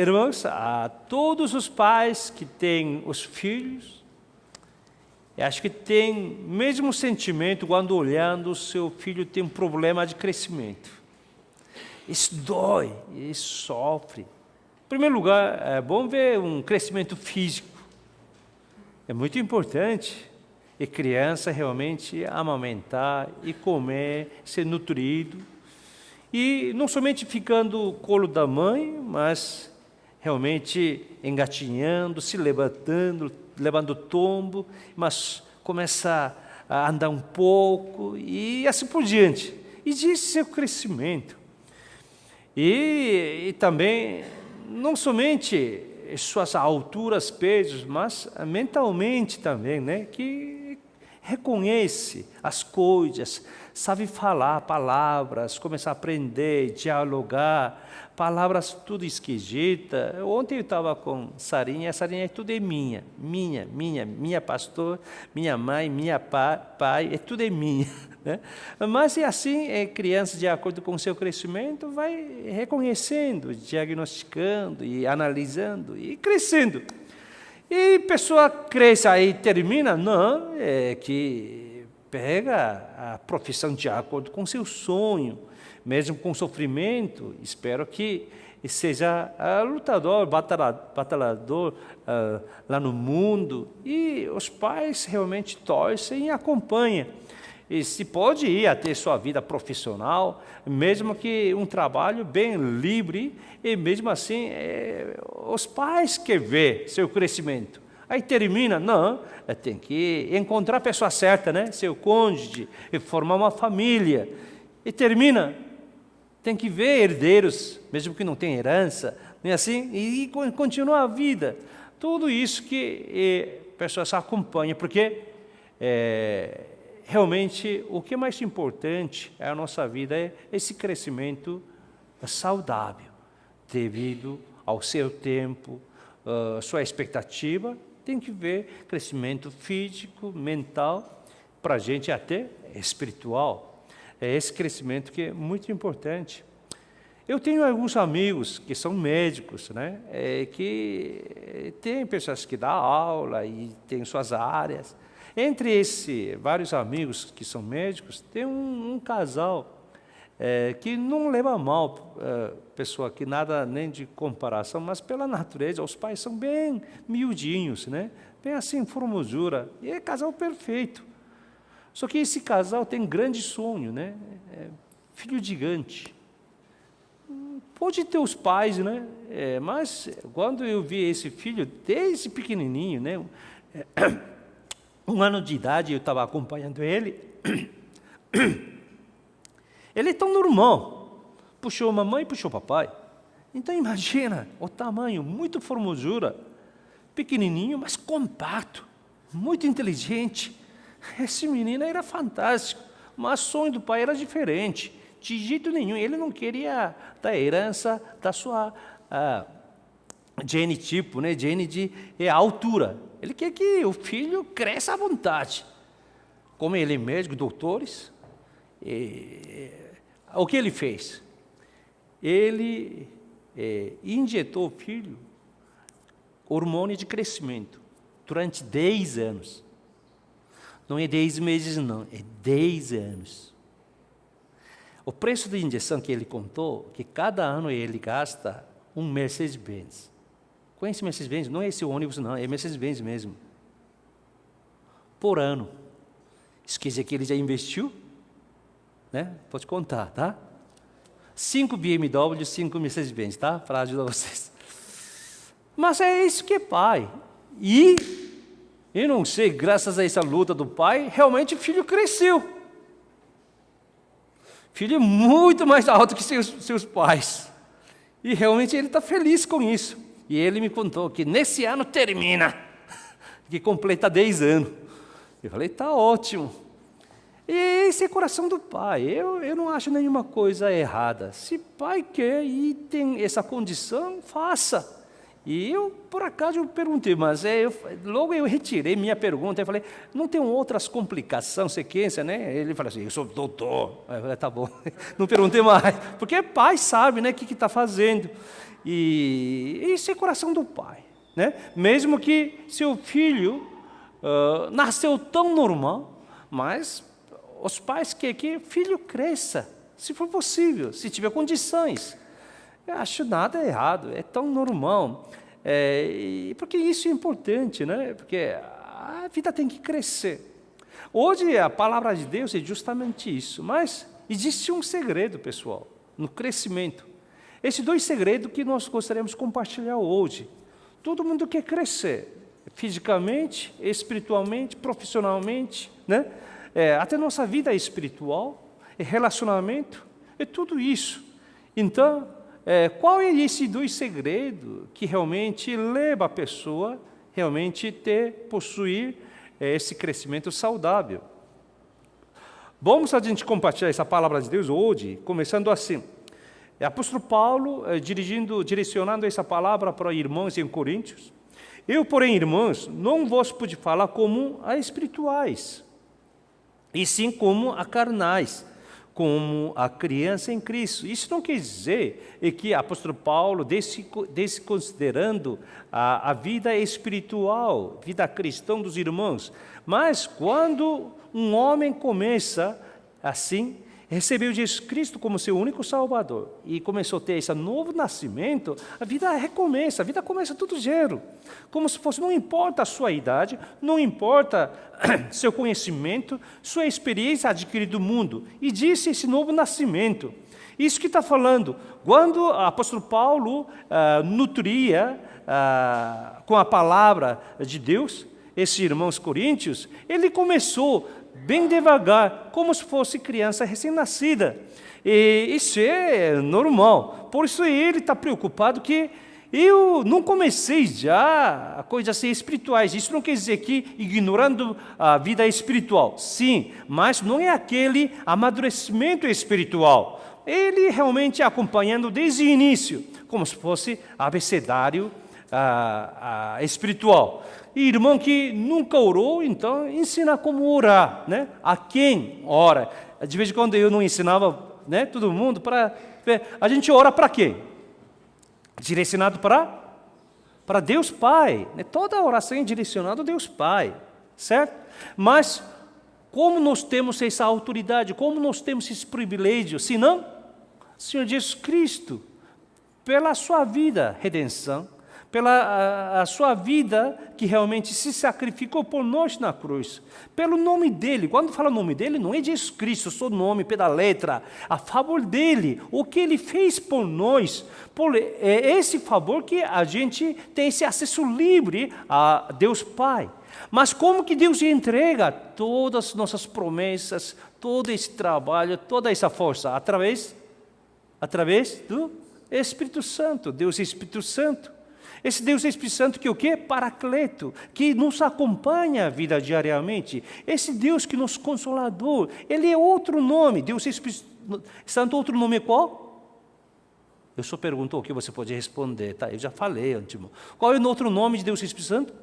irmãos, a todos os pais que têm os filhos, eu acho que tem o mesmo sentimento quando olhando o seu filho tem um problema de crescimento. Isso dói, isso sofre. Em primeiro lugar, é bom ver um crescimento físico. É muito importante. E criança realmente amamentar e comer, ser nutrido. E não somente ficando no colo da mãe, mas realmente engatinhando, se levantando, levando tombo, mas começa a andar um pouco e assim por diante. Existe seu crescimento. E também, não somente suas alturas, pesos, mas mentalmente também, né? Que reconhece as coisas, sabe falar palavras, começa a aprender, dialogar, palavras tudo esquisitas. Ontem eu estava com Sarinha, a Sarinha tudo é minha pastor, minha mãe, minha pai, é tudo é minha. Né? Mas é assim, criança, de acordo com o seu crescimento, vai reconhecendo, diagnosticando e analisando e crescendo. E a pessoa cresce aí termina, não, é que pega a profissão de acordo com seu sonho, mesmo com sofrimento, espero que seja lutador, batalhador lá no mundo, e os pais realmente torcem e acompanham. E se pode ir até sua vida profissional, mesmo que um trabalho bem livre, e mesmo assim, os pais querem ver seu crescimento. Aí termina, não, tem que encontrar a pessoa certa, né? Seu cônjuge, e formar uma família. E termina, tem que ver herdeiros, mesmo que não tenha herança, não é assim? E continuar a vida. Tudo isso que pessoas acompanham, porque realmente o que é mais importante é a nossa vida, é esse crescimento saudável, devido ao seu tempo, sua expectativa. Tem que ver crescimento físico, mental, para a gente até espiritual. É esse crescimento que é muito importante. Eu tenho alguns amigos que são médicos, né? Que tem pessoas que dão aula e têm suas áreas. Entre esses vários amigos que são médicos, tem um casal que não leva mal, pessoa que nada nem de comparação, mas pela natureza, os pais são bem miudinhos, né? Bem assim, formosura, e é casal perfeito. Só que esse casal tem um grande sonho, né? Filho gigante. Pode ter os pais, né? Mas quando eu vi esse filho, desde pequenininho, né? 1 ano de idade, eu estava acompanhando ele. Ele é tão normal. Puxou a mamãe, puxou o papai. Então imagina o tamanho, muito formosura. Pequenininho, mas compacto. Muito inteligente. Esse menino era fantástico. Mas o sonho do pai era diferente. De jeito nenhum. Ele não queria dar herança da sua gene tipo, né? Gene de altura. Ele quer que o filho cresça à vontade. Como ele é médico, doutores, o que ele fez? Ele injetou o filho hormônio de crescimento durante 10 anos. Não é 10 meses, não, é 10 anos. O preço da injeção que ele contou, que cada ano ele gasta um Mercedes-Benz. Conhece Mercedes-Benz? Não é esse ônibus, não, é Mercedes-Benz mesmo. Por ano. Isso quer dizer que ele já investiu? Né? Pode contar, tá? 5 BMW, 5 Mercedes-Benz, tá? Para ajudar vocês. Mas é isso que é pai. E, eu não sei, graças a essa luta do pai, realmente o filho cresceu. Filho muito mais alto que seus pais. E realmente ele está feliz com isso. E ele me contou que nesse ano termina, que completa 10 anos. Eu falei, está ótimo. E esse é o coração do pai. Eu não acho nenhuma coisa errada. Se pai quer e tem essa condição, faça. E eu, por acaso, eu perguntei, mas logo eu retirei minha pergunta. Eu falei, não tem outras complicações, sequência, né? Ele falou assim, eu sou doutor. Eu falei, tá bom. Não perguntei mais. Porque pai sabe, né, o que está fazendo. E esse é o coração do pai, né? Mesmo que seu filho nasceu tão normal, mas os pais querem que o filho cresça, se for possível, se tiver condições. Eu acho nada errado, é tão normal. Porque isso é importante, né? Porque a vida tem que crescer. Hoje a palavra de Deus é justamente isso, mas existe um segredo, pessoal, no crescimento. Esses 2 segredos que nós gostaríamos de compartilhar hoje. Todo mundo quer crescer, fisicamente, espiritualmente, profissionalmente, né? Até nossa vida espiritual, relacionamento, é tudo isso. Então, qual é esse 2 segredos que realmente leva a pessoa realmente possuir esse crescimento saudável? Vamos a gente compartilhar essa palavra de Deus hoje, começando assim. O apóstolo Paulo, direcionando essa palavra para irmãos em Coríntios. Eu, porém, irmãos, não vos pude falar como a espirituais, e sim como a carnais, como a criança em Cristo. Isso não quer dizer que o apóstolo Paulo, desconsiderando a vida espiritual, vida cristã dos irmãos, mas quando um homem começa assim, recebeu Jesus Cristo como seu único Salvador e começou a ter esse novo nascimento, a vida recomeça, a vida começa tudo zero, como se fosse, não importa a sua idade, não importa seu conhecimento, sua experiência adquirida do mundo, e disse esse novo nascimento. Isso que está falando, quando o apóstolo Paulo nutria com a palavra de Deus, esses irmãos coríntios, ele começou bem devagar, como se fosse criança recém-nascida. E isso é normal. Por isso ele está preocupado que eu não comecei já a coisas assim espirituais. Isso não quer dizer que ignorando a vida espiritual. Sim, mas não é aquele amadurecimento espiritual. Ele realmente acompanhando desde o início, como se fosse abecedário espiritual. E irmão que nunca orou, então ensina como orar, né? A quem ora. De vez em quando eu não ensinava, né, todo mundo para a gente ora para quem? Direcionado para Deus Pai, né? Toda oração é direcionada a Deus Pai, certo? Mas como nós temos essa autoridade, como nós temos esse privilégio, se não, Senhor Jesus Cristo, pela sua vida, redenção, pela a sua vida que realmente se sacrificou por nós na cruz, pelo nome dele. Quando fala o nome dele, não é Jesus Cristo, só nome, pela letra, a favor dele, o que ele fez por nós, por esse favor que a gente tem esse acesso livre a Deus Pai. Mas como que Deus entrega todas as nossas promessas, todo esse trabalho, toda essa força? Através do Espírito Santo, Deus Espírito Santo. Esse Deus Espírito Santo que é o quê? Paracleto, que nos acompanha a vida diariamente. Esse Deus que nos consolador, ele é outro nome. Deus Espírito Santo, outro nome é qual? Eu só pergunto o que você pode responder, tá? Eu já falei, Antimo. Qual é o outro nome de Deus Espírito Santo?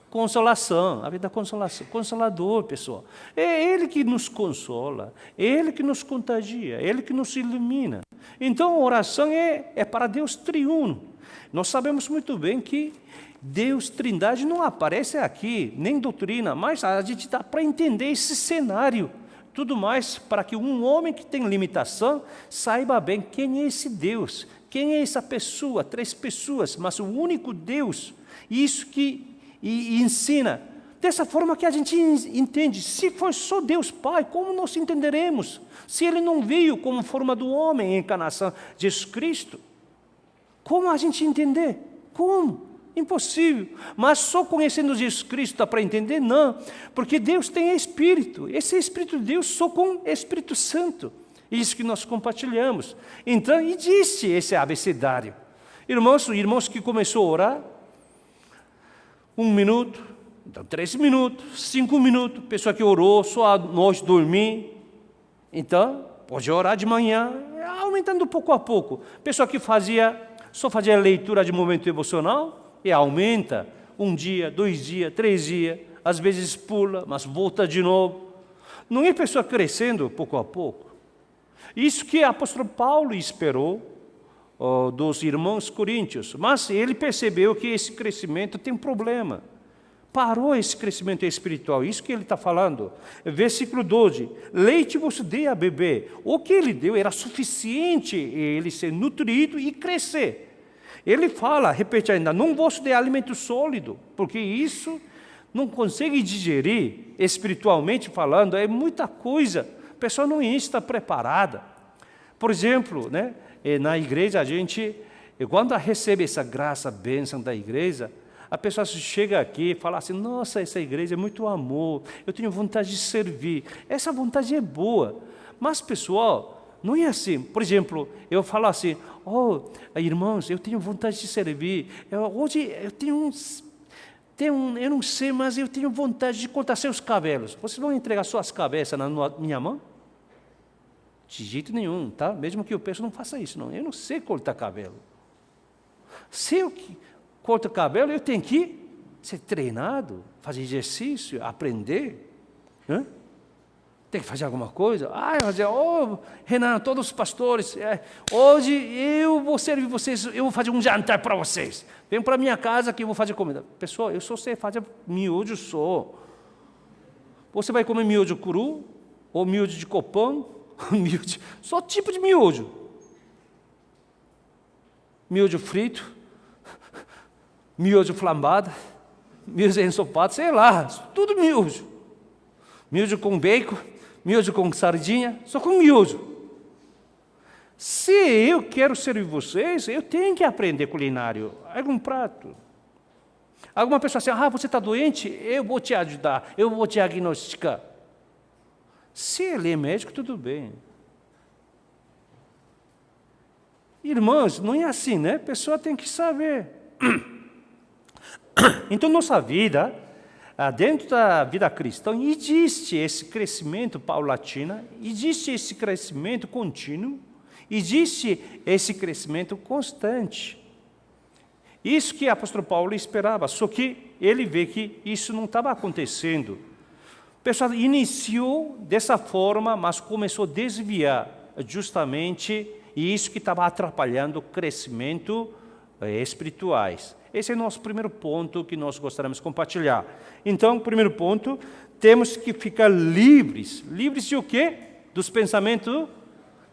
Consolação, a vida da consolação, consolador, pessoal. É Ele que nos consola, é Ele que nos contagia, é Ele que nos ilumina. Então a oração é para Deus triuno. Nós sabemos muito bem que Deus Trindade não aparece aqui, nem doutrina, mas a gente dá para entender esse cenário. Tudo mais para que um homem que tem limitação saiba bem quem é esse Deus, quem é essa pessoa, 3 pessoas, mas o único Deus. Isso que e ensina. Dessa forma que a gente entende, se for só Deus Pai, como nós entenderemos? Se Ele não veio como forma do homem, em encarnação de Jesus Cristo, como a gente entender? Como? Impossível. Mas só conhecendo Jesus Cristo dá para entender? Não, porque Deus tem Espírito. Esse Espírito de Deus só com Espírito Santo. Isso que nós compartilhamos. Então, e disse esse abecedário. Irmãos que começou a orar, 1 minuto, então 3 minutos, 5 minutos, pessoa que orou só à noite dormir, então pode orar de manhã, aumentando pouco a pouco. Pessoa que só fazia leitura de momento devocional, e aumenta 1 dia, 2 dias, 3 dias, às vezes pula, mas volta de novo. Não é pessoa crescendo pouco a pouco. Isso que o apóstolo Paulo esperou dos irmãos coríntios, mas ele percebeu que esse crescimento tem um problema. Parou esse crescimento espiritual, isso que ele está falando. Versículo 12, leite vos dê a beber. O que ele deu era suficiente ele ser nutrido e crescer. Ele fala, repete ainda, não vos dê alimento sólido, porque isso não consegue digerir, espiritualmente falando, é muita coisa. A pessoa não está preparada. Por exemplo, né, na igreja, a gente, quando recebe essa graça, a bênção da igreja, a pessoa chega aqui e fala assim, nossa, essa igreja é muito amor, eu tenho vontade de servir. Essa vontade é boa, mas, pessoal, não é assim. Por exemplo, eu falo assim, irmãos, eu tenho vontade de servir. Hoje eu eu não sei, mas eu tenho vontade de cortar seus cabelos. Vocês vão entregar suas cabeças na minha mão? De jeito nenhum, tá? Mesmo que o pessoal não faça isso, não. Eu não sei cortar cabelo. Se eu corto cabelo, eu tenho que ser treinado, fazer exercício, aprender. Né? Tem que fazer alguma coisa. Renan, todos os pastores, hoje eu vou servir vocês, eu vou fazer um jantar para vocês. Venham para a minha casa que eu vou fazer comida. Pessoal, eu só sei fazer miojo só. Você vai comer miojo cru, ou miojo de copão, só tipo de miojo. Miojo frito, miojo flambado, miojo ensopado, sei lá, tudo miojo. Miojo com bacon, miojo com sardinha, só com miojo. Se eu quero servir vocês, eu tenho que aprender culinário. Algum prato. Alguma pessoa assim, você está doente? Eu vou te ajudar, eu vou te diagnosticar. Se ele é médico, tudo bem. Irmãos, não é assim, né? A pessoa tem que saber. Então, nossa vida, dentro da vida cristã, existe esse crescimento paulatino, existe esse crescimento contínuo, existe esse crescimento constante. Isso que o apóstolo Paulo esperava, só que ele vê que isso não estava acontecendo. O pessoal iniciou dessa forma, mas começou a desviar justamente isso que estava atrapalhando o crescimento espirituais. Esse é o nosso primeiro ponto que nós gostaríamos de compartilhar. Então, primeiro ponto, temos que ficar livres. Livres de o quê? Dos pensamentos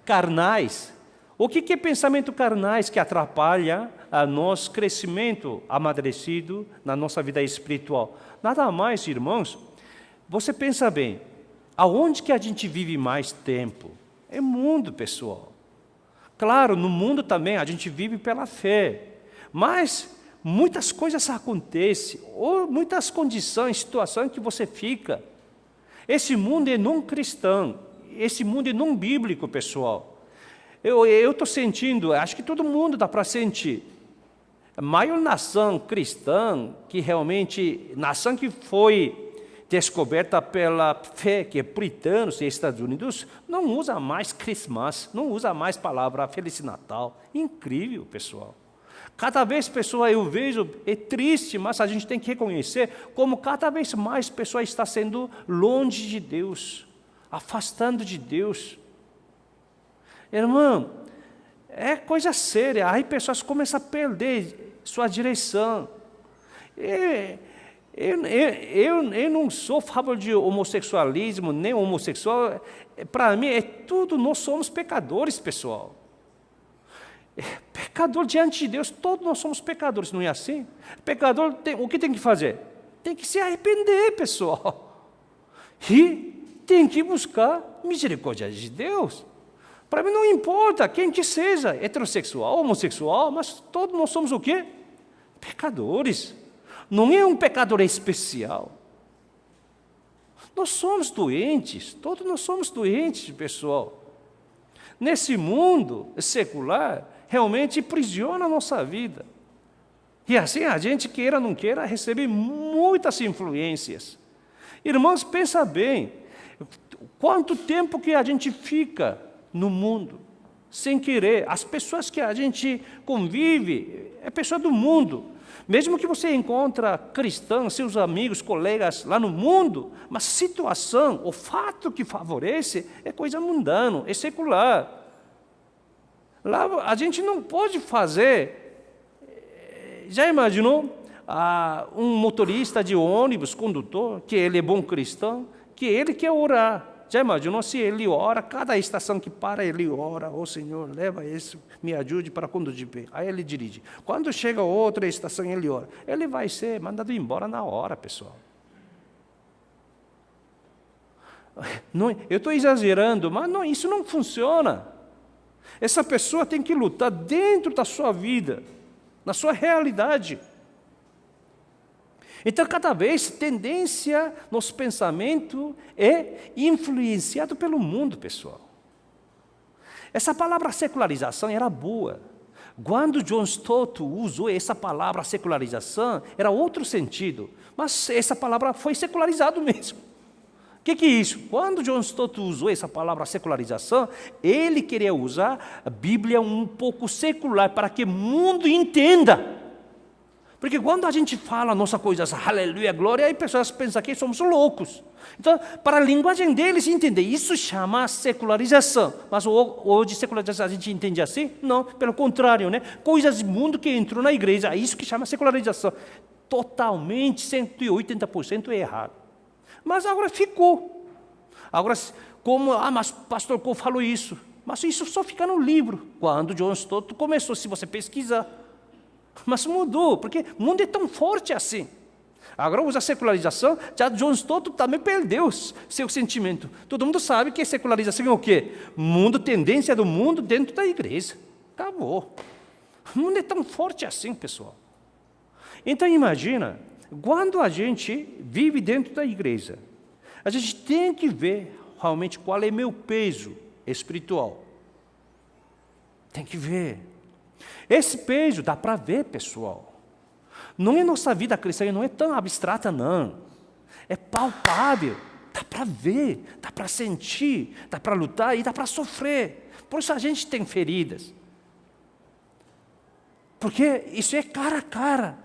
carnais. O que é pensamento carnais que atrapalha o nosso crescimento amadurecido na nossa vida espiritual? Nada mais, irmãos, você pensa bem, aonde que a gente vive mais tempo? É mundo, pessoal. Claro, no mundo também a gente vive pela fé, mas muitas coisas acontecem, ou muitas condições, situações que você fica. Esse mundo é não cristão, esse mundo é não bíblico, pessoal. Eu estou sentindo, acho que todo mundo dá para sentir. A maior nação cristã, que realmente, nação que foi descoberta pela fé, que é britanos e Estados Unidos, não usa mais Christmas, não usa mais a palavra Feliz Natal. Incrível, pessoal. Cada vez, pessoal, eu vejo, é triste, mas a gente tem que reconhecer como cada vez mais pessoa está sendo longe de Deus, afastando de Deus. Irmão, é coisa séria, aí pessoas começam a perder sua direção. Eu não sou a favor de homossexualismo, nem homossexual. Para mim, tudo, nós somos pecadores, pessoal. Pecador diante de Deus, todos nós somos pecadores, não é assim? Pecador, o que tem que fazer? Tem que se arrepender, pessoal. E tem que buscar misericórdia de Deus. Para mim não importa quem que seja, heterossexual, homossexual, mas todos nós somos o quê? Pecadores. Não é um pecador especial. Nós somos doentes, todos nós somos doentes, pessoal. Nesse mundo secular, realmente aprisiona a nossa vida. E assim a gente, queira ou não queira, recebe muitas influências. Irmãos, pensa bem, quanto tempo que a gente fica no mundo, sem querer. As pessoas que a gente convive, é pessoa do mundo. Mesmo que você encontre cristãos, seus amigos, colegas lá no mundo, mas a situação, o fato que favorece é coisa mundana, é secular. Lá a gente não pode fazer. Já imaginou um motorista de ônibus, condutor, que ele é bom cristão, que ele quer orar? Já imaginou se ele ora, cada estação que para, ele ora, Senhor, leva esse, me ajude para conduzir bem. Aí ele dirige. Quando chega outra estação, ele ora. Ele vai ser mandado embora na hora, pessoal. Não, eu estou exagerando, mas não, isso não funciona. Essa pessoa tem que lutar dentro da sua vida, na sua realidade. Então, cada vez, tendência, nosso pensamento é influenciado pelo mundo, pessoal. Essa palavra secularização era boa. Quando John Stott usou essa palavra secularização, era outro sentido. Mas essa palavra foi secularizado mesmo. O que é isso? Quando John Stott usou essa palavra secularização, ele queria usar a Bíblia um pouco secular, para que o mundo entenda. Porque quando a gente fala nossa coisa, aleluia, glória, aí pessoas pensam que somos loucos. Então, para a linguagem deles entender, isso chama secularização. Mas hoje secularização a gente entende assim? Não, pelo contrário, né? Coisas do mundo que entrou na igreja, isso que chama secularização. Totalmente, 180% errado. Mas agora ficou. Agora, mas pastor Cole falou isso. Mas isso só fica no livro. Quando John Stott começou, se você pesquisar. Mas mudou, porque o mundo é tão forte assim. Agora usa a secularização, já John Stott também perdeu seu sentimento. Todo mundo sabe que secularização é o quê? Mundo, tendência do mundo dentro da igreja. Acabou. O mundo é tão forte assim, pessoal. Então imagina, quando a gente vive dentro da igreja, a gente tem que ver realmente qual é meu peso espiritual. Tem que ver. Esse peso dá para ver, pessoal. Não é nossa vida cristã, não é tão abstrata, não. É palpável, dá para ver, dá para sentir, dá para lutar e dá para sofrer. Por isso a gente tem feridas. Porque isso é cara a cara.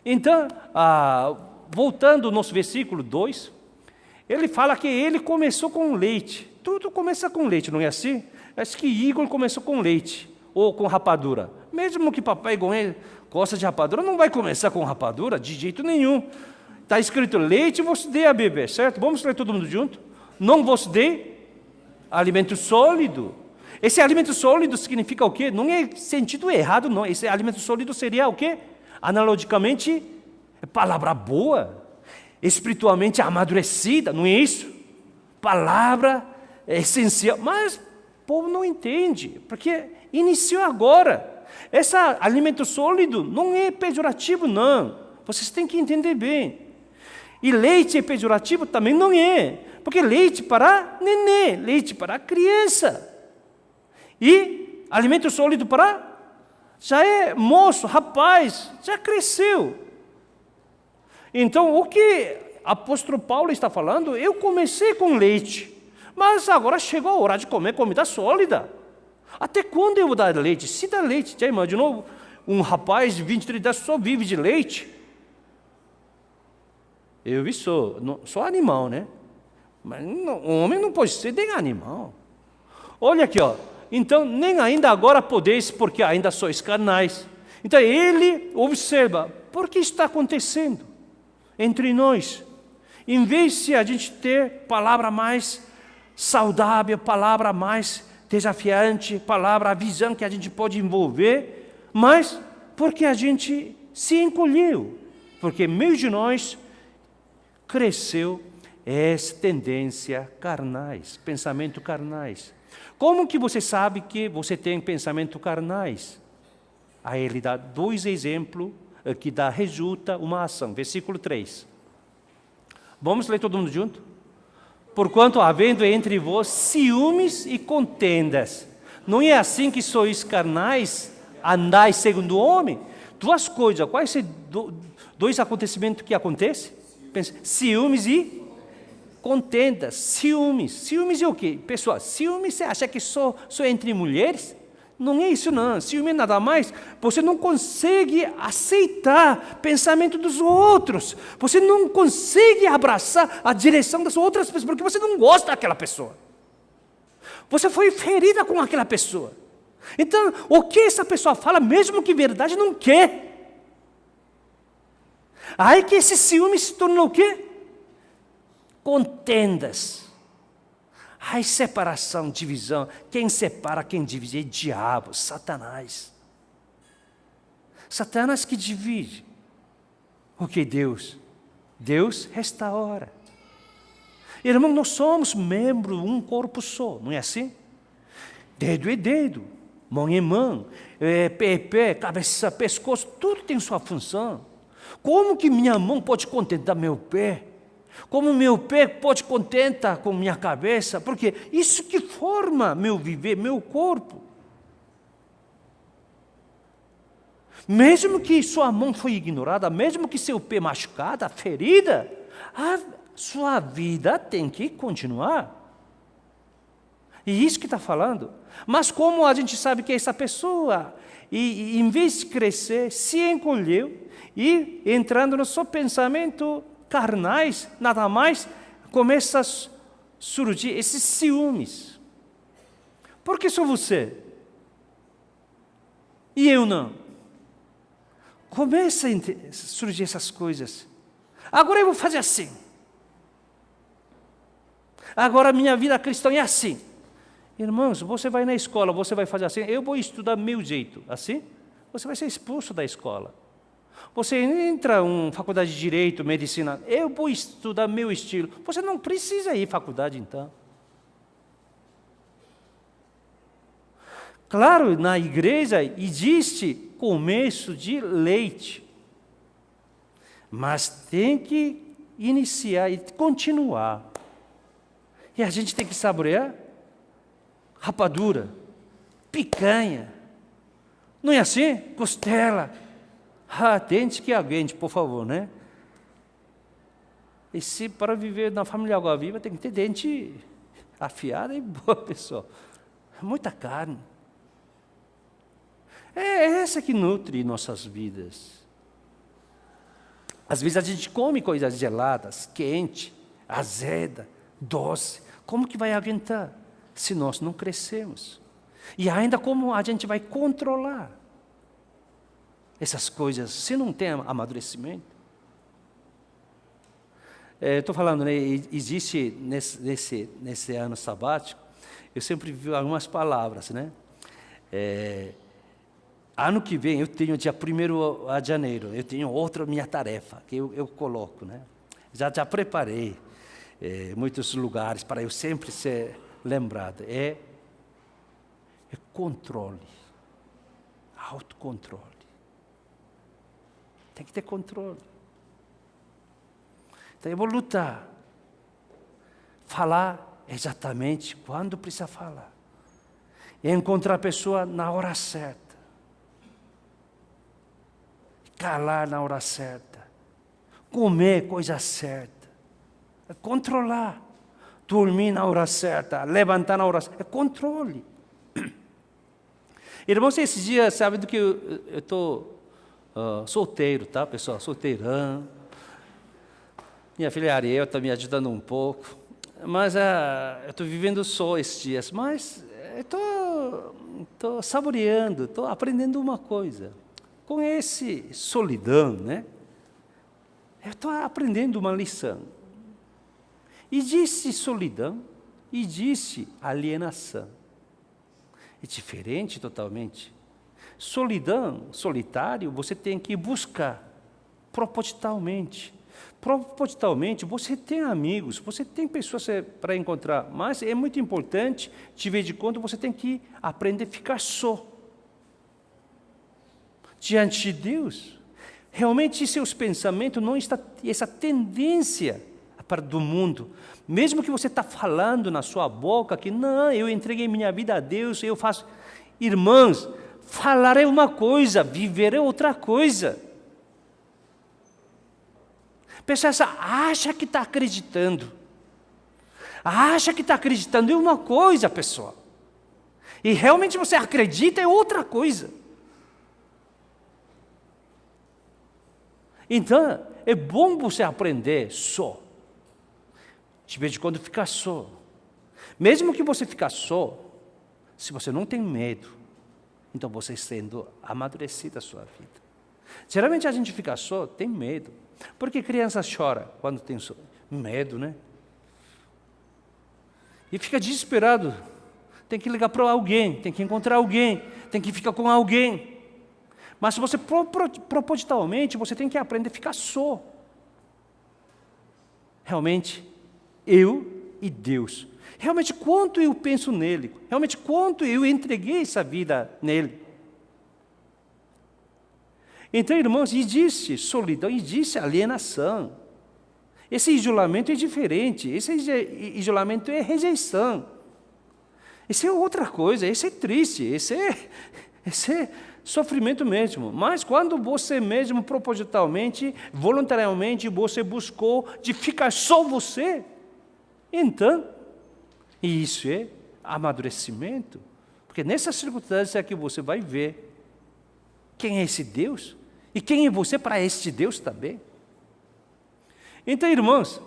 Então, voltando ao nosso versículo 2, ele fala que ele começou com leite. Tudo começa com leite, não é assim? Acho que Igor começou com leite. Ou com rapadura. Mesmo que papai gosta de rapadura, não vai começar com rapadura de jeito nenhum. Está escrito leite, você dê a beber, certo? Vamos ler todo mundo junto? Não você dê alimento sólido. Esse alimento sólido significa o quê? Não é sentido errado, não. Esse alimento sólido seria o quê? Analogicamente, palavra boa, espiritualmente amadurecida, não é isso? Palavra essencial. Mas o povo não entende, porque iniciou agora. Esse alimento sólido não é pejorativo, não. Vocês têm que entender bem. E leite é pejorativo também não é. Porque leite para nenê, leite para criança. E alimento sólido para já é moço, rapaz, já cresceu. Então, o que o apóstolo Paulo está falando, eu comecei com leite, mas agora chegou a hora de comer comida sólida. Até quando eu vou dar leite? Se dá leite, já imaginou um rapaz de 23 anos só vive de leite? Eu vi só animal, né? Mas o homem não pode ser nem animal. Olha aqui, ó. Então, nem ainda agora podeis, porque ainda sois carnais. Então, ele observa, por que está acontecendo entre nós? Em vez de a gente ter palavra mais saudável, palavra mais desafiante, palavra, a visão que a gente pode envolver, mas porque a gente se encolheu, porque meio de nós cresceu essa tendência carnais, pensamento carnais. Como que você sabe que você tem pensamento carnais? Aí ele dá 2 exemplos que resulta uma ação. Versículo 3. Vamos ler todo mundo junto? Porquanto havendo entre vós ciúmes e contendas, não é assim que sois carnais, andais segundo o homem? 2 coisas, quais são 2 acontecimentos que acontecem? Ciúmes e contendas. Ciúmes é o quê? Pessoal, ciúmes você acha que só entre mulheres? Não é isso não, ciúme é nada mais, você não consegue aceitar o pensamento dos outros, você não consegue abraçar a direção das outras pessoas, porque você não gosta daquela pessoa, você foi ferida com aquela pessoa, Então, o que essa pessoa fala, mesmo que verdade, não quer. Aí que esse ciúme se torna o quê? Contendas. Aí separação, divisão. Quem separa, quem divide é diabo, Satanás. Satanás que divide. O que Deus? Deus restaura. Irmão, nós somos membros, um corpo só, não é assim? Dedo é dedo, mão é mão, pé é pé, cabeça, pescoço, tudo tem sua função. Como que minha mão pode contentar meu pé? Como meu pé pode contentar com minha cabeça? Porque isso que forma meu viver, meu corpo. Mesmo que sua mão foi ignorada, mesmo que seu pé machucado, ferida, a sua vida tem que continuar. E isso que está falando. Mas como a gente sabe que essa pessoa, em vez de crescer, se encolheu e entrando no seu pensamento carnais, nada mais, começa a surgir esses ciúmes. Por que só você? E eu não? Começa a surgir essas coisas. Agora eu vou fazer assim. Agora a minha vida cristã é assim. Irmãos, você vai na escola, você vai fazer assim, eu vou estudar meu jeito, assim? Você vai ser expulso da escola. Você entra em faculdade de Direito, Medicina, eu vou estudar meu estilo. Você não precisa ir à faculdade, então. Claro, na igreja existe começo de leite, mas tem que iniciar e continuar. E a gente tem que saborear rapadura, picanha, não é assim? Costela. Dente que aguente, por favor, né? E se para viver na família Água Viva tem que ter dente afiado e boa, pessoal. Muita carne. É essa que nutre nossas vidas. Às vezes a gente come coisas geladas, quente, azeda, doce. Como que vai aguentar se nós não crescemos? E ainda como a gente vai controlar essas coisas se não tem amadurecimento? Estou falando, né, existe nesse ano sabático, eu sempre vi algumas palavras, né? Ano que vem, eu tenho dia 1º de janeiro, eu tenho outra minha tarefa, que eu coloco, né? Já preparei muitos lugares para eu sempre ser lembrado. É controle, autocontrole. Tem que ter controle. Então eu vou lutar, falar exatamente quando precisa falar, encontrar a pessoa na hora certa, calar na hora certa, comer coisa certa, controlar, dormir na hora certa, levantar na hora certa, é controle. Irmãos, esses dias, sabe do que eu estou solteiro, tá, pessoal? Solteirão. Minha filha Ariel está me ajudando um pouco, mas eu estou vivendo só esses dias, mas estou saboreando, estou aprendendo uma coisa. Com esse solidão, né? Eu estou aprendendo uma lição. Existe solidão, existe alienação. É diferente totalmente. Solidão, solitário, você tem que buscar propositalmente. Propositalmente, você tem amigos, você tem pessoas para encontrar, mas é muito importante, de vez em quando, você tem que aprender a ficar só. Diante de Deus, realmente seus pensamentos não estão, essa tendência para do mundo, mesmo que você está falando na sua boca que não, eu entreguei minha vida a Deus, eu faço, irmãos, falar é uma coisa, viver é outra coisa. Pessoal, acha que está acreditando, é uma coisa, pessoal, e realmente você acredita é outra coisa. Então, é bom você aprender só. De vez em quando ficar só. Mesmo que você ficar só, se você não tem medo, Então você sendo amadurecido a sua vida. Geralmente a gente fica só, tem medo. Por que criança chora quando tem medo, né? E fica desesperado. Tem que ligar para alguém, tem que encontrar alguém, tem que ficar com alguém. Mas se você propositalmente, você tem que aprender a ficar só. Realmente, eu e Deus. Realmente, quanto eu penso nele. Realmente, quanto eu entreguei essa vida nele. Então, irmãos, existe solidão, existe alienação. Esse isolamento é diferente. Esse isolamento é rejeição. Esse é outra coisa, esse é triste, esse é sofrimento mesmo. Mas quando você mesmo, propositalmente, voluntariamente, você buscou de ficar só você, então, isso é amadurecimento. Porque nessa circunstância é que você vai ver quem é esse Deus e quem é você para este Deus também. Então, irmãos,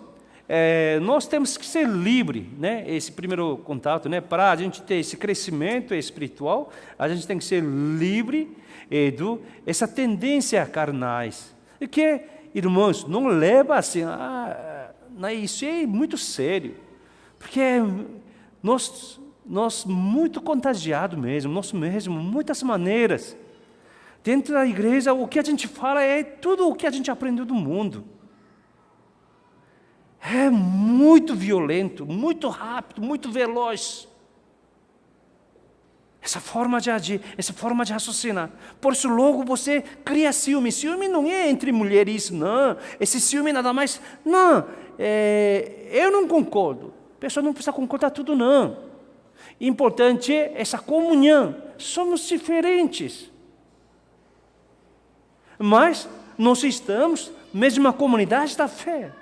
nós temos que ser livres, né? Esse primeiro contato, né? Para a gente ter esse crescimento espiritual, a gente tem que ser livre essa tendência carnais. E que, irmãos, não leva assim, isso é muito sério, porque nós muito contagiados mesmo, nós mesmo, muitas maneiras. Dentro da igreja, o que a gente fala é tudo o que a gente aprendeu do mundo. É muito violento, muito rápido, muito veloz. Essa forma de agir, essa forma de raciocinar. Por isso logo você cria ciúme. Ciúme não é entre mulheres, não. Esse ciúme nada mais... Não, eu não concordo. A pessoa não precisa concordar tudo, não. Importante é essa comunhão. Somos diferentes. Mas nós estamos na mesma comunidade da fé.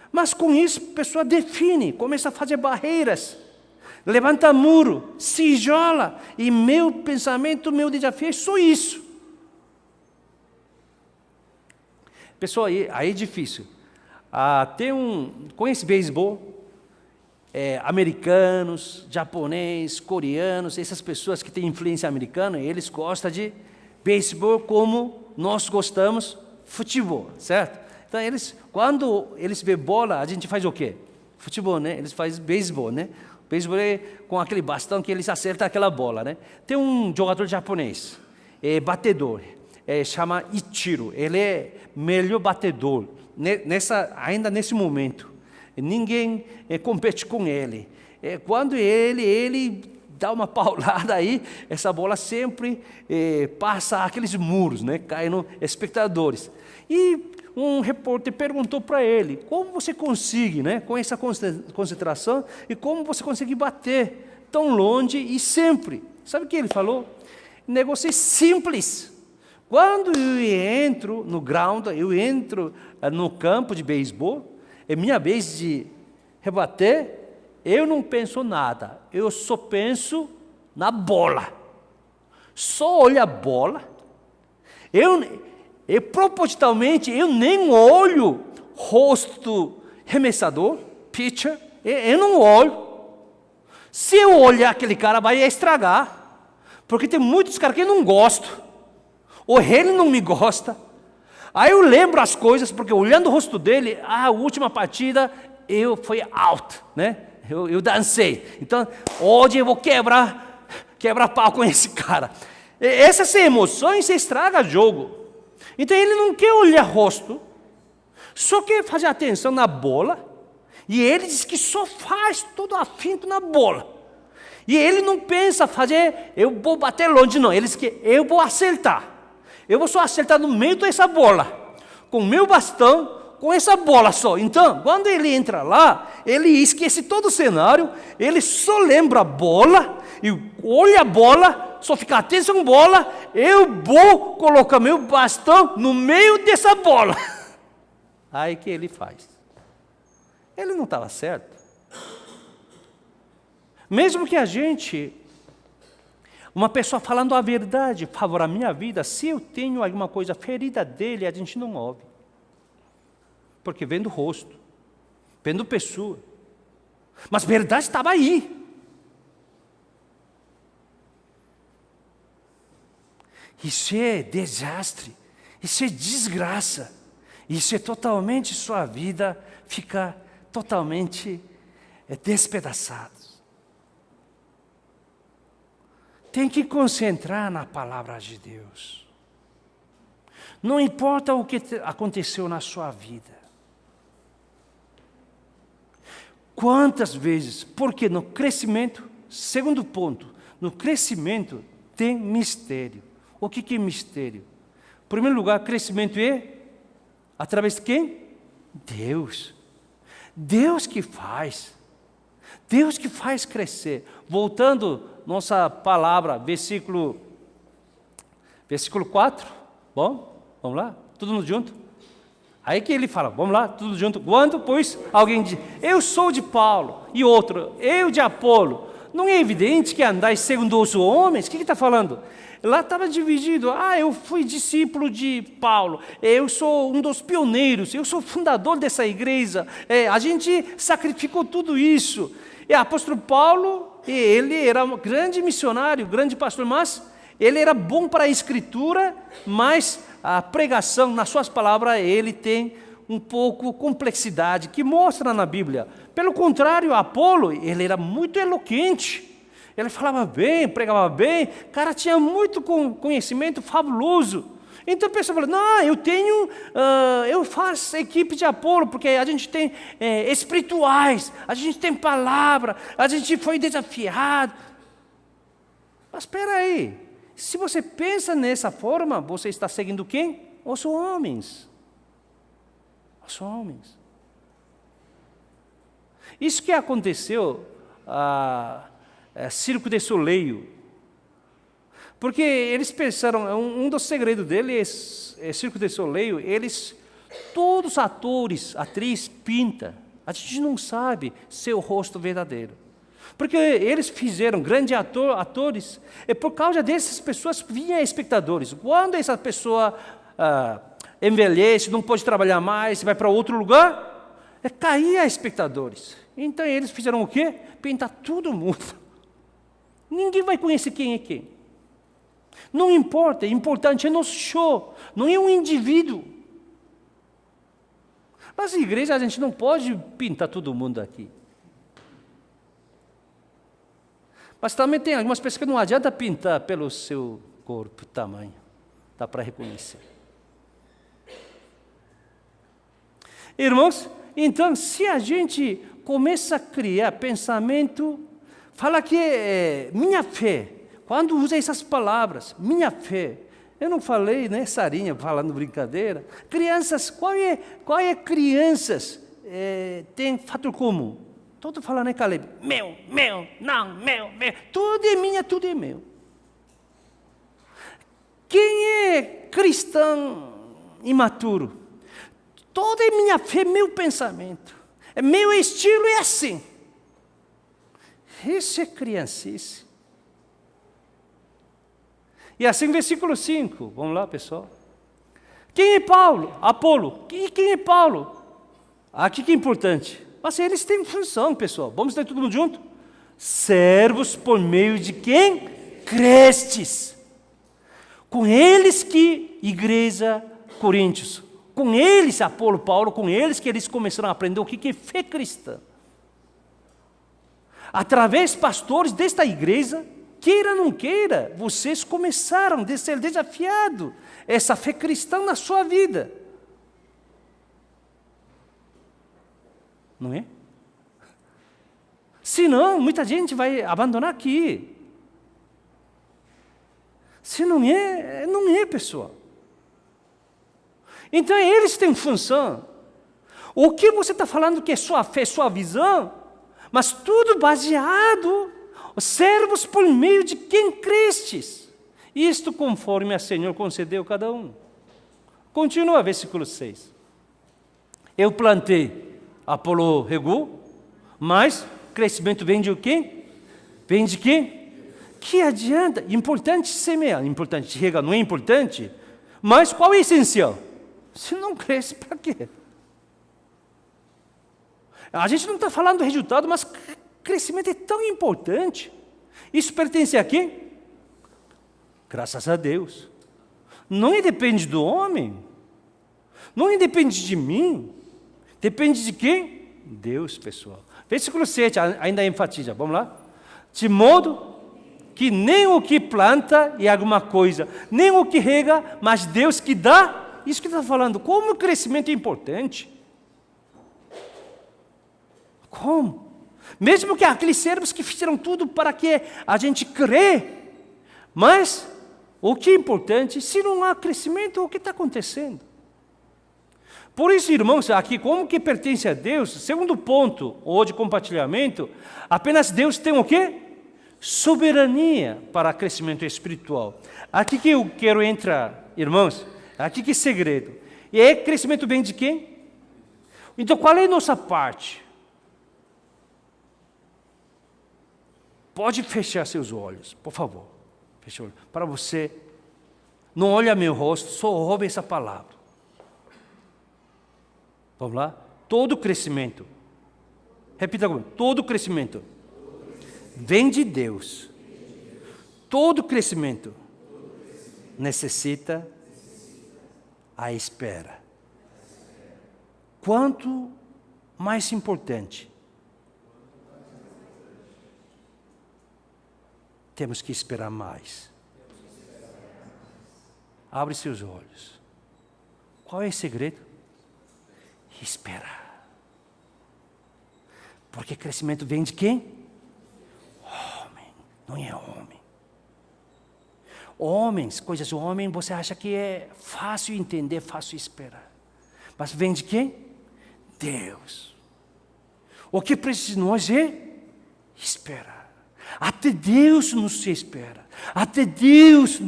Mas com isso a pessoa define, começa a fazer barreiras, levanta muro, se isola, e meu pensamento, meu desafio é só isso. Pessoal, aí é difícil. Conhece beisebol? Americanos, japoneses, coreanos, essas pessoas que têm influência americana, eles gostam de beisebol como nós gostamos futebol, certo? Então, quando eles vê bola, a gente faz o quê? Futebol, né? Eles fazem beisebol, né? Beisebol é com aquele bastão que eles acertam aquela bola, né? Tem um jogador japonês, batedor, chama Ichiro. Ele é melhor batedor, ainda nesse momento. Ninguém compete com ele. Quando ele dá uma paulada aí, essa bola sempre passa aqueles muros, né? Cai nos espectadores. E um repórter perguntou para ele, como você consegue, né, com essa concentração, e como você consegue bater tão longe e sempre? Sabe o que ele falou? O negócio é simples. Quando eu entro no ground, eu entro no campo de beisebol, é minha vez de rebater, eu não penso nada, eu só penso na bola. Só olho a bola. Propositalmente, eu nem olho rosto remessador, pitcher, eu não olho. Se eu olhar aquele cara, vai estragar. Porque tem muitos caras que eu não gosto. Ou ele não me gosta. Aí eu lembro as coisas, porque olhando o rosto dele, a última partida, eu fui out, né? Eu dancei. Então, hoje eu vou quebrar pau com esse cara. Essas emoções estragam o jogo. Então ele não quer olhar rosto, só quer fazer atenção na bola, e ele diz que só faz todo afinco na bola. E ele não pensa eu vou bater longe, não. Ele diz que eu vou acertar. Eu vou só acertar no meio dessa bola, com o meu bastão, com essa bola só. Então, quando ele entra lá, ele esquece todo o cenário, ele só lembra a bola, e olha a bola, só fica atento com a bola, eu vou colocar meu bastão no meio dessa bola. Aí que ele faz? Ele não estava certo. Mesmo que a gente, uma pessoa falando a verdade, favor à minha vida, se eu tenho alguma coisa ferida dele, a gente não ouve. Porque vendo o rosto, vendo pessoa. Mas a verdade estava aí. Isso é desastre, isso é desgraça, isso é totalmente sua vida fica totalmente despedaçada. Tem que concentrar na palavra de Deus. Não importa o que aconteceu na sua vida. Quantas vezes, porque no crescimento, segundo ponto, no crescimento tem mistério. O que é mistério? Em primeiro lugar, crescimento é através de quem? Deus. Deus que faz. Deus que faz crescer. Voltando nossa palavra, versículo 4. Bom, vamos lá? Todo mundo junto? Aí que ele fala, vamos lá, tudo junto. Quando, pois, alguém diz, eu sou de Paulo, e outro, eu de Apolo. Não é evidente que andais segundo os homens? O que está falando? Lá estava dividido, eu fui discípulo de Paulo, eu sou um dos pioneiros, eu sou fundador dessa igreja, a gente sacrificou tudo isso. E o apóstolo Paulo, ele era um grande missionário, grande pastor, mas ele era bom para a escritura, mas a pregação, nas suas palavras, ele tem um pouco complexidade, que mostra na Bíblia. Pelo contrário, Apolo, ele era muito eloquente, ele falava bem, pregava bem, o cara tinha muito conhecimento fabuloso. Então a pessoa fala, não, eu faço equipe de Apolo, porque a gente tem espirituais, a gente tem palavra, a gente foi desafiado. Mas espera aí, se você pensa nessa forma, você está seguindo quem? Os homens. Os homens. Isso que aconteceu, Circo de Soleil. Porque eles pensaram, um dos segredos deles é Circo de Soleil, todos os atores, atrizes, pintam. A gente não sabe seu rosto verdadeiro. Porque eles fizeram grandes atores, e por causa dessas pessoas vinham espectadores. Quando essa pessoa envelhece, não pode trabalhar mais, vai para outro lugar, caía espectadores. Então eles fizeram o quê? Pintar todo mundo. Ninguém vai conhecer quem é quem. Não importa, o importante é no show, não é um indivíduo. Mas na igreja a gente não pode pintar todo mundo aqui. Mas também tem algumas pessoas que não adianta pintar pelo seu corpo, tamanho. Dá para reconhecer. Irmãos, então, se a gente começa a criar pensamento, fala que minha fé, quando usa essas palavras, minha fé, eu não falei, né, Sarinha, falando brincadeira. Crianças, qual é crianças tem fator comum? Todo falando, né, Caleb? Meu, não, meu. Tudo é minha, tudo é meu. Quem é cristão imaturo? Toda é minha fé, meu pensamento. Meu estilo é assim. Isso é criancice. E assim, versículo 5. Vamos lá, pessoal. Quem é Paulo? Apolo. Quem é Paulo? Aqui que é importante. Mas eles têm função, pessoal. Vamos ler todo mundo junto? Servos por meio de quem? Crestes. Com eles que igreja Coríntios. Com eles, Apolo, Paulo, com eles que eles começaram a aprender o que é fé cristã. Através pastores desta igreja, queira ou não queira, vocês começaram a ser desafiados essa fé cristã na sua vida. Não é? Senão, muita gente vai abandonar aqui. Se não é, pessoal. Então, eles têm função. O que você está falando que é sua fé, sua visão, mas tudo baseado, os servos por meio de quem crestes. Isto conforme a Senhor concedeu cada um. Continua, versículo 6. Eu plantei, Apolo regou, mas crescimento vem de quem? Vem de quem? Que adianta? Importante semear, importante regar, não é importante? Mas qual é o essencial? Se não cresce, para quê? A gente não está falando do resultado, mas crescimento é tão importante. Isso pertence a quem? Graças a Deus. Não depende do homem. Não depende de mim. Depende de quem? Deus, pessoal. Versículo 7 ainda enfatiza. Vamos lá? De modo que nem o que planta é alguma coisa, nem o que rega, mas Deus que dá. Isso que está falando. Como o crescimento é importante. Como? Mesmo que aqueles servos que fizeram tudo para que a gente crê, mas o que é importante, se não há crescimento, o que está acontecendo? Por isso, irmãos, aqui, como que pertence a Deus, segundo ponto, ou de compartilhamento, apenas Deus tem o quê? Soberania para crescimento espiritual. Aqui que eu quero entrar, irmãos, aqui que é segredo. E é crescimento bem de quem? Então, qual é a nossa parte? Pode fechar seus olhos, por favor. Feche o olho. Para você, não olha meu rosto, só ouve essa palavra. Vamos lá? Todo crescimento. Repita comigo. Todo crescimento vem de Deus. Todo crescimento necessita a espera. Quanto mais importante, temos que esperar mais. Abre seus olhos. Qual é o segredo? Esperar. Porque crescimento vem de quem? Homem, não é homem. Homens, coisas do homem, você acha que é fácil entender, fácil esperar. Mas vem de quem? Deus. O que precisa de nós é esperar. Até Deus nos espera. Até Deus,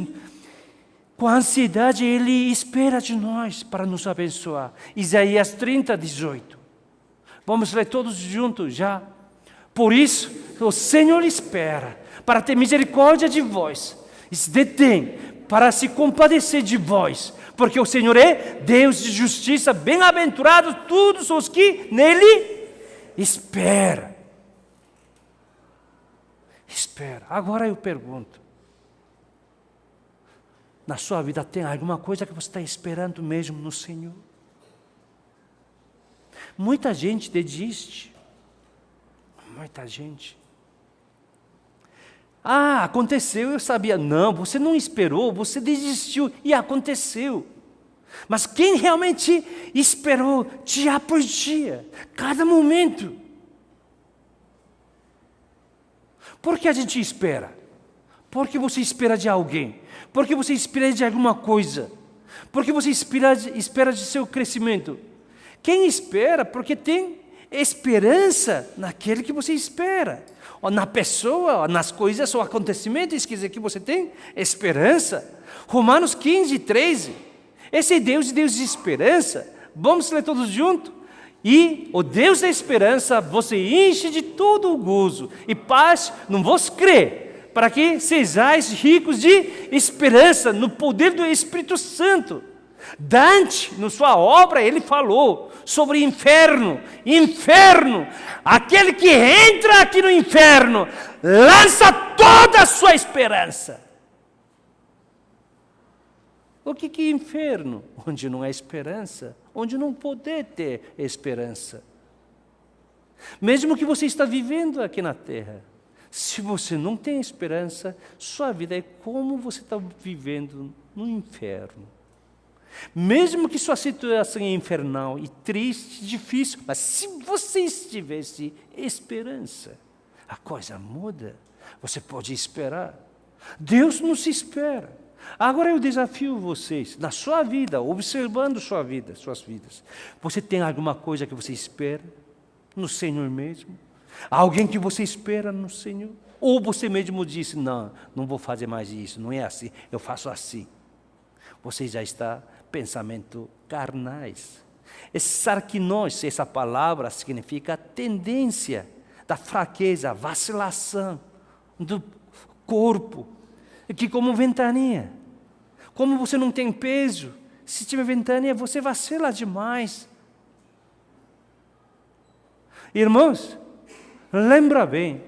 com ansiedade, Ele espera de nós para nos abençoar. Isaías 30, 18. Vamos ler todos juntos já. Por isso, o Senhor espera para ter misericórdia de vós. E se detém para se compadecer de vós. Porque o Senhor é Deus de justiça, bem-aventurados todos os que nele esperam. Espera. Agora eu pergunto. Na sua vida tem alguma coisa que você está esperando mesmo no Senhor? Muita gente desiste. Muita gente. Ah, aconteceu, eu sabia. Não, você não esperou, você desistiu e aconteceu. Mas quem realmente esperou dia por dia, cada momento? Por que a gente espera? Porque você espera de alguém. Porque você espera de alguma coisa. Porque você espera de seu crescimento. Quem espera? Porque tem esperança naquele que você espera. Ou na pessoa, ou nas coisas, ou acontecimentos, quer dizer que você tem esperança. Romanos 15, 13. Esse é Deus de esperança. Vamos ler todos juntos? E o Deus da esperança você enche de todo o gozo e paz no vosso crer, para que sejais ricos de esperança no poder do Espírito Santo. Dante, na sua obra, ele falou sobre inferno. Inferno, aquele que entra aqui no inferno, lança toda a sua esperança. O que é inferno? Onde não há esperança, onde não pode ter esperança. Mesmo que você está vivendo aqui na terra, se você não tem esperança, sua vida é como você está vivendo no inferno. Mesmo que sua situação é infernal e triste, difícil, mas se você tivesse esperança, a coisa muda. Você pode esperar. Deus nos espera. Agora eu desafio vocês, na sua vida, observando sua vida, suas vidas. Você tem alguma coisa que você espera no Senhor mesmo? Alguém que você espera no Senhor? Ou você mesmo disse, não vou fazer mais isso, não é assim, eu faço assim. Você já está pensamento carnais. Esse sarquinós, essa palavra significa tendência da fraqueza, vacilação do corpo, que como ventania. Como você não tem peso, se tiver ventania, você vacila demais. Irmãos, lembra bem,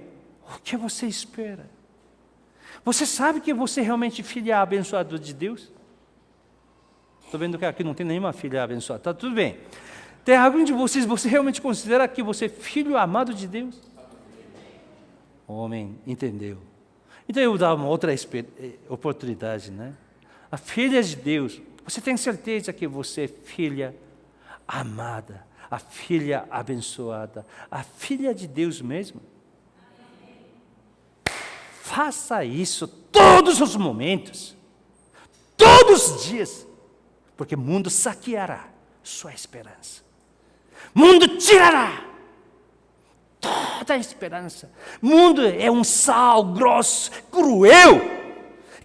o que você espera? Você sabe que você realmente é filho abençoado de Deus? Estou vendo que aqui não tem nenhuma filha abençoada. Tá tudo bem. Tem algum de vocês, você realmente considera que você é filho amado de Deus? Homem, entendeu? Então eu vou dar uma outra oportunidade, né? A filha de Deus, você tem certeza que você é filha amada, a filha abençoada, a filha de Deus mesmo? Faça isso todos os momentos, todos os dias, porque o mundo saqueará sua esperança. O mundo tirará toda a esperança. O mundo é um sal grosso, cruel,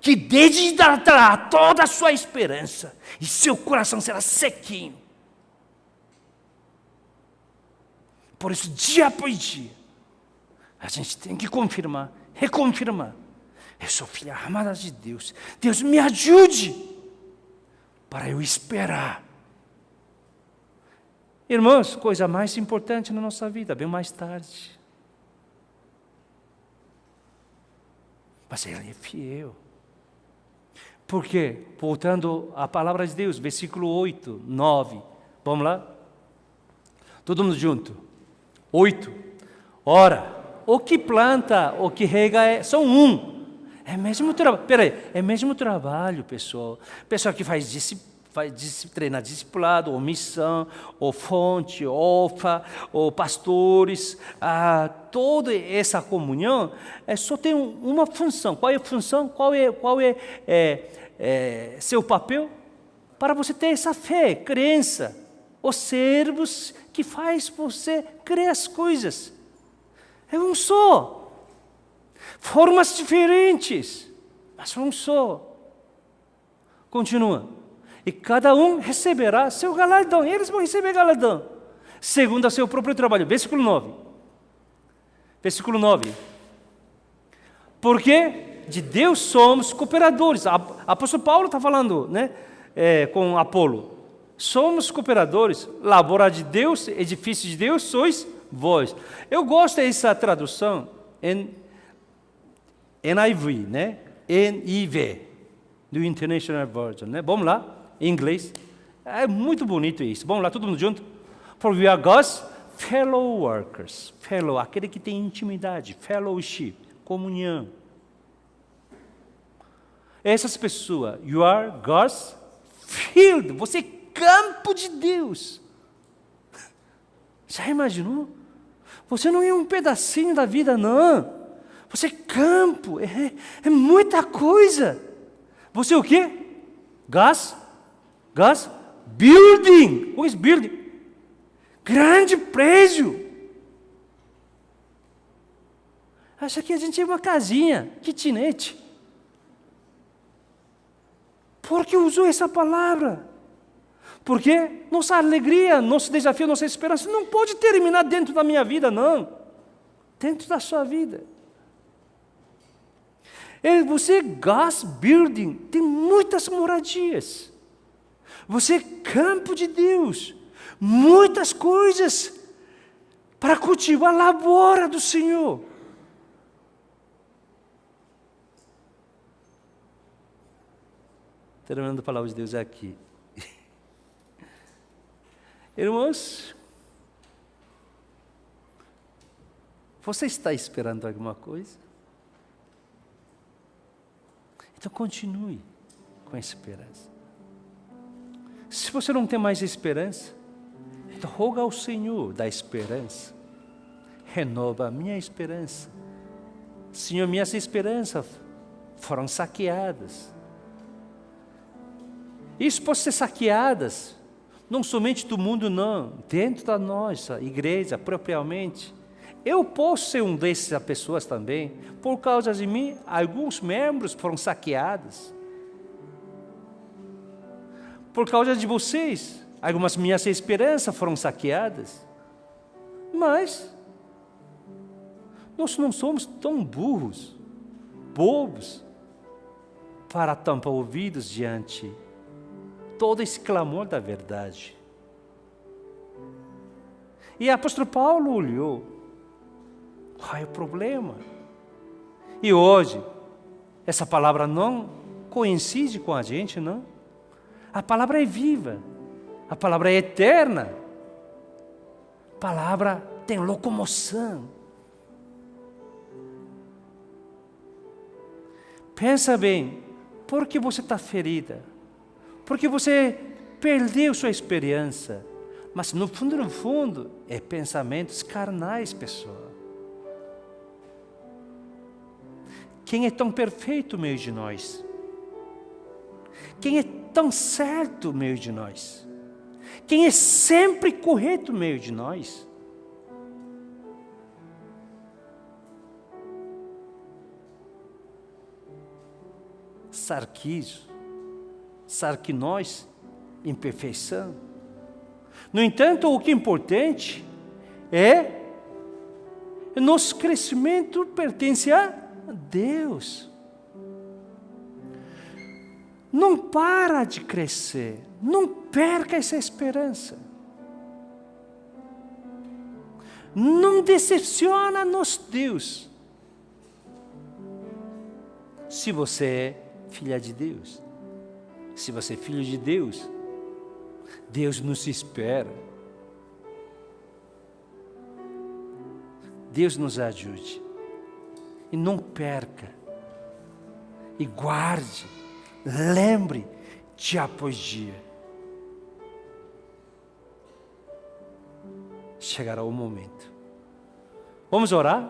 que desidratará toda a sua esperança e seu coração será sequinho. Por isso, dia após dia, a gente tem que confirmar, reconfirmar. Eu sou filha amada de Deus. Deus me ajude para eu esperar. Irmãos, coisa mais importante na nossa vida, bem mais tarde. Mas Ele é fiel. Por quê? Voltando à palavra de Deus, versículo 8, 9. Vamos lá? Todo mundo junto. 8. Ora, o que planta, o que rega são um. É mesmo trabalho. Peraí, é mesmo trabalho, pessoal. Pessoal que faz treinar discipulado, ou missão, ou fonte, OFA, ou pastores, toda essa comunhão só tem uma função. Qual é a função? Qual é seu papel? Para você ter essa fé, crença, os servos que faz você crer as coisas. É um só. Formas diferentes, mas um só. Continua. E cada um receberá seu galardão. E eles vão receber galardão, segundo o seu próprio trabalho. Versículo 9. Versículo 9. Porque de Deus somos cooperadores. Apóstolo Paulo está falando, né, com Apolo. Somos cooperadores. Lavoura de Deus, edifício de Deus, sois vós. Eu gosto dessa tradução em NIV, né? NIV, do International Version, né? Vamos lá. Em inglês, é muito bonito isso. Vamos lá, todo mundo junto? For we are God's fellow workers. Fellow, aquele que tem intimidade. Fellowship, comunhão. Essas pessoas, you are God's field. Você é campo de Deus. Já imaginou? Você não é um pedacinho da vida, não. Você é campo. É muita coisa. Você é o quê? God's building. Who is building? Grande prédio. Acha que a gente é uma casinha, kitnet. Por que usou essa palavra? Porque nossa alegria, nosso desafio, nossa esperança não pode terminar dentro da minha vida, não. Dentro da sua vida. Você é God's building, tem muitas moradias. Você é campo de Deus, muitas coisas para cultivar a lavoura do Senhor. Terminando a palavra de Deus aqui. Irmãos, você está esperando alguma coisa? Então continue com a esperança. Se você não tem mais esperança, então roga ao Senhor da esperança. Renova a minha esperança. Senhor, minhas esperanças foram saqueadas. Isso pode ser saqueadas, não somente do mundo, não, dentro da nossa igreja, propriamente. Eu posso ser um dessas pessoas também. Por causa de mim, alguns membros foram saqueados. Por causa de vocês, algumas minhas esperanças foram saqueadas. Mas nós não somos tão burros, bobos, para tampar ouvidos diante todo esse clamor da verdade. E o apóstolo Paulo olhou. Qual é o problema? E hoje, essa palavra não coincide com a gente, não? A palavra é viva. A palavra é eterna. A palavra tem locomoção. Pensa bem, por que você está ferida? Porque você perdeu sua esperança. Mas no fundo, é pensamentos carnais, pessoal. Quem é tão perfeito no meio de nós? Quem é tão certo no meio de nós? Quem é sempre correto no meio de nós? Sarquinós, imperfeição. No entanto, o que é importante é nosso crescimento pertence a Deus. Não para de crescer, não perca essa esperança. Não decepciona nosso Deus. Se você é filha de Deus, se você é filho de Deus, Deus nos espera. Deus nos ajude. E não perca. E guarde. Lembre dia após dia. Chegará o momento. Vamos orar?